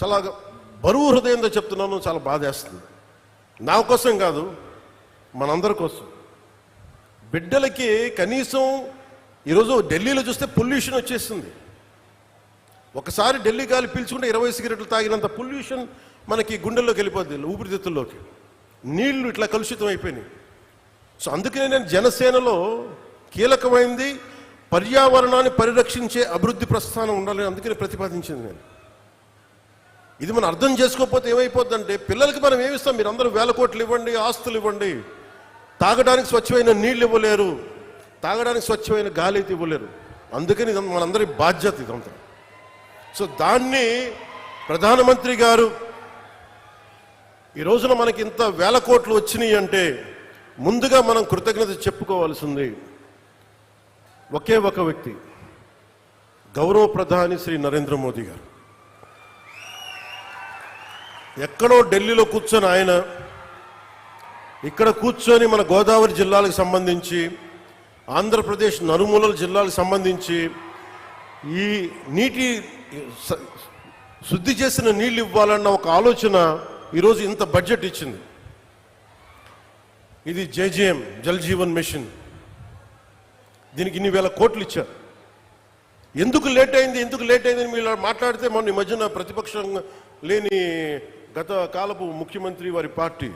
చాలా బరువు హృదయంతో చెప్తున్నాను, చాలా బాధేస్తుంది. నా కోసం కాదు, మనందరి కోసం. బిడ్డలకి కనీసం ఈరోజు ఢిల్లీలో చూస్తే పొల్యూషన్ వచ్చేస్తుంది. ఒకసారి ఢిల్లీ గాలి పీల్చుకుంటే 20 సిగరెట్లు తాగినంత పొల్యూషన్ మనకి గుండెల్లోకి వెళ్ళిపోద్ది, ఊపిరితిత్తుల్లోకి. నీళ్లు ఇట్లా కలుషితం అయిపోయినాయి. సో అందుకనే నేను జనసేనలో కీలకమైంది పర్యావరణాన్ని పరిరక్షించే అభివృద్ధి ప్రస్థానం ఉండాలని అందుకని ప్రతిపాదించింది నేను. ఇది మనం అర్థం చేసుకోకపోతే ఏమైపోద్దంటే, పిల్లలకి మనం ఏమిస్తాం? మీరు అందరూ 1000 కోట్లు ఇవ్వండి, ఆస్తులు ఇవ్వండి, తాగడానికి స్వచ్ఛమైన నీళ్ళు ఇవ్వలేరు, తాగడానికి స్వచ్ఛమైన గాలి అయితే ఇవ్వలేరు. అందుకని మనందరి బాధ్యత ఇదంతా. సో దాన్ని ప్రధానమంత్రి గారు ఈ రోజున మనకి ఇంత 1000 కోట్లు వచ్చినాయి అంటే ముందుగా మనం కృతజ్ఞత చెప్పుకోవాల్సింది ఒకే ఒక వ్యక్తి, గౌరవ ప్రధాని శ్రీ నరేంద్ర మోదీ గారు. ఎక్కడో ఢిల్లీలో కూర్చొని ఆయన ఇక్కడ కూర్చొని మన గోదావరి జిల్లాలకు సంబంధించి, ఆంధ్రప్రదేశ్ నలుమూలల జిల్లాలకు సంబంధించి ఈ నీటి శుద్ధి చేసిన నీళ్ళు ఇవ్వాలన్న ఒక ఆలోచన ఈరోజు ఇంత బడ్జెట్ ఇచ్చింది. ఇది జేజేఎం, జల్ జీవన్ మిషన్. దీనికి ఇన్ని 1000 కోట్లు ఇచ్చారు. ఎందుకు లేట్ అయింది మీరు మాట్లాడితే మొన్న ఈ మధ్యన ప్రతిపక్షం లేని గత కాలపు ముఖ్యమంత్రి వారి పార్టీ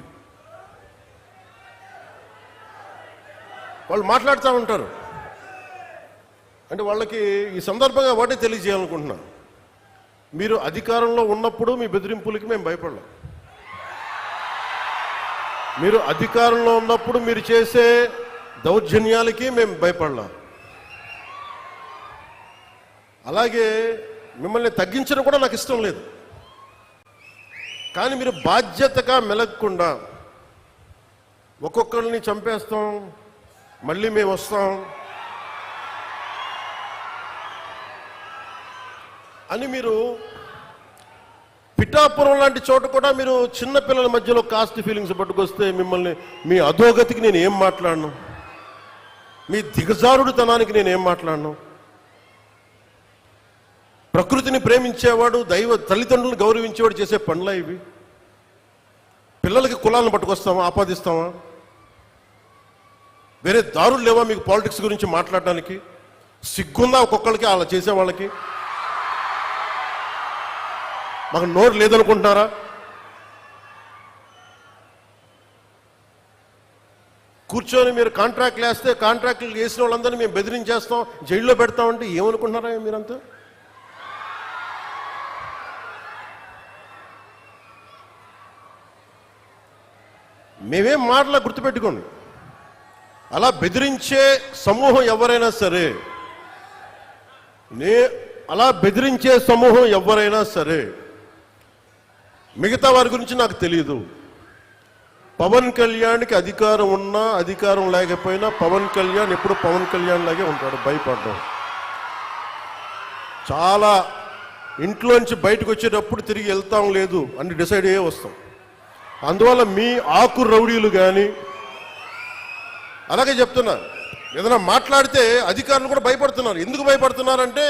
వాళ్ళు మాట్లాడుతూ ఉంటారు. అంటే వాళ్ళకి ఈ సందర్భంగా ఒకటే తెలియజేయాలనుకుంటున్నా, మీరు అధికారంలో ఉన్నప్పుడు మీ బెదిరింపులకి మేము భయపడలేం. మీరు అధికారంలో ఉన్నప్పుడు మీరు చేసే దౌర్జన్యాలకి మేము భయపడలేం. అలాగే మిమ్మల్ని తగ్గించడం కూడా నాకు ఇష్టం లేదు. కానీ మీరు బాధ్యతగా మెలగకుండా ఒక్కొక్కరిని చంపేస్తాం, మళ్ళీ మేము వస్తాం అని మీరు పిఠాపురం లాంటి చోట కూడా మీరు చిన్నపిల్లల మధ్యలో కాస్ట్ ఫీలింగ్స్ పట్టుకొస్తే మిమ్మల్ని, మీ అధోగతికి నేను ఏం మాట్లాడను, మీ దిగజారుడుతనానికి నేను ఏం మాట్లాడను. ప్రకృతిని ప్రేమించేవాడు, తల్లిదండ్రులను గౌరవించేవాడు చేసే పనులా ఇవి? పిల్లలకి కులాలను పట్టుకొస్తామా, ఆపాదిస్తామా? వేరే దారులు లేవా మీకు పాలిటిక్స్ గురించి మాట్లాడడానికి? సిగ్గుందా ఒక్కొక్కరికి అలా చేసే వాళ్ళకి? మాకు నోరు లేదనుకుంటున్నారా? కూర్చొని మీరు కాంట్రాక్ట్లు వేస్తే కాంట్రాక్ట్లు వేసిన వాళ్ళందరినీ మేము బెదిరించేస్తాం, జైల్లో పెడతామంటే ఏమనుకుంటున్నారా మీరంతా? మేమేం మాటలా గుర్తుపెట్టుకోండి. అలా బెదిరించే సమూహం ఎవరైనా సరే, మిగతా వారి గురించి నాకు తెలియదు. పవన్ కళ్యాణ్కి అధికారం ఉన్నా అధికారం లేకపోయినా పవన్ కళ్యాణ్ ఎప్పుడు పవన్ కళ్యాణ్ లాగే ఉంటాడు, భయపడ్డాం. చాలా ఇంట్లోంచి బయటకు వచ్చేటప్పుడు తిరిగి వెళ్తాం లేదు అని డిసైడ్ అయ్యే వస్తాం. అందువల్ల మీ ఆకు రౌడీలు కానీ, అలాగే చెప్తున్నా, ఏదైనా మాట్లాడితే అధికారులు కూడా భయపడుతున్నారు. ఎందుకు భయపడుతున్నారంటే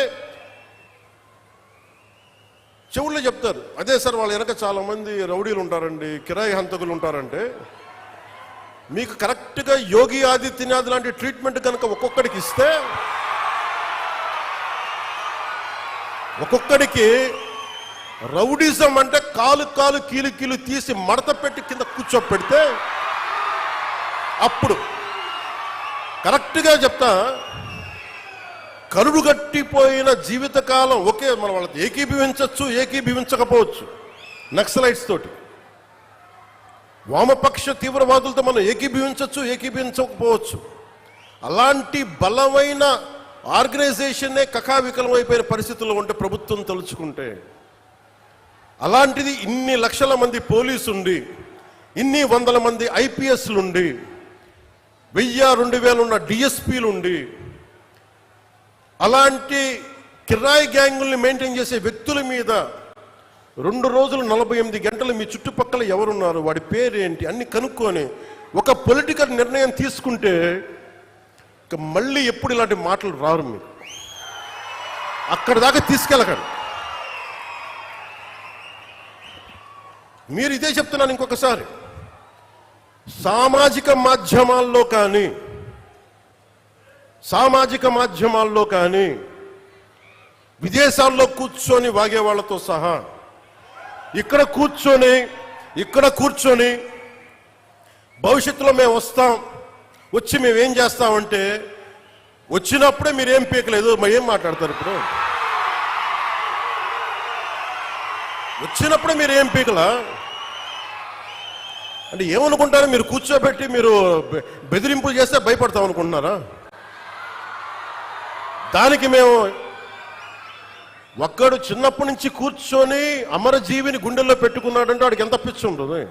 చెవుల్లో చెప్తారు, అదే సార్ వాళ్ళ వెనక చాలా మంది రౌడీలు ఉంటారండి, కిరాయి హంతకులు ఉంటారంటే. మీకు కరెక్ట్గా యోగి ఆదిత్యనాథ్ లాంటి ట్రీట్మెంట్ కనుక ఒక్కొక్కడికి ఇస్తే, ఒక్కొక్కడికి రౌడీజం అంటే కాలు కీలు తీసి మడత పెట్టి కింద కూర్చోపెడితే, అప్పుడు కరెక్ట్గా చెప్తా, కరుడు గట్టిపోయిన జీవితకాలం ఒకే మన వాళ్ళతో ఏకీభవించవచ్చు, ఏకీభవించకపోవచ్చు. నక్సలైట్స్ తోటి, వామపక్ష తీవ్రవాదులతో మనం ఏకీభవించవచ్చు, ఏకీభవించకపోవచ్చు. అలాంటి బలమైన ఆర్గనైజేషన్నే కకావికలం అయిపోయిన పరిస్థితుల్లో ఉంటే ప్రభుత్వం తలుచుకుంటే, అలాంటిది ఇన్ని లక్షల మంది పోలీసు ఉండి, ఇన్ని వందల మంది ఐపీఎస్లు ఉండి, 1000-2000 ఉన్న డిఎస్పీలు ఉండి, అలాంటి కిరాయి గ్యాంగుల్ని మెయింటైన్ చేసే వ్యక్తుల మీద 2 రోజులు 48 గంటలు మీ చుట్టుపక్కల ఎవరున్నారు, వాడి పేరేంటి అన్ని కనుక్కొని ఒక పొలిటికల్ నిర్ణయం తీసుకుంటే ఇక మళ్ళీ ఎప్పుడు ఇలాంటి మాటలు రారు. మీకు అక్కడ దాకా తీసుకెళ్ళకండి. మీరు ఇదే చెప్తున్నాను ఇంకొకసారి. సామాజిక మాధ్యమాల్లో కానీ విదేశాల్లో కూర్చొని వాగే వాళ్ళతో సహా ఇక్కడ కూర్చొని భవిష్యత్తులో మేము వస్తాం, వచ్చి మేమేం చేస్తామంటే వచ్చినప్పుడే మీరేం పీకలేదు, ఏం మాట్లాడతారు ఇప్పుడు? వచ్చినప్పుడే మీరు ఏం పీకలా అంటే ఏమనుకుంటారు? మీరు కూర్చోబెట్టి మీరు బెదిరింపులు చేస్తే భయపడతాం అనుకుంటున్నారా? దానికి మేము ఒక్కడు చిన్నప్పటి నుంచి కూర్చొని అమరజీవిని గుండెల్లో పెట్టుకున్నాడంటే వాడికి ఎంత పిచ్చి ఉంటుంది.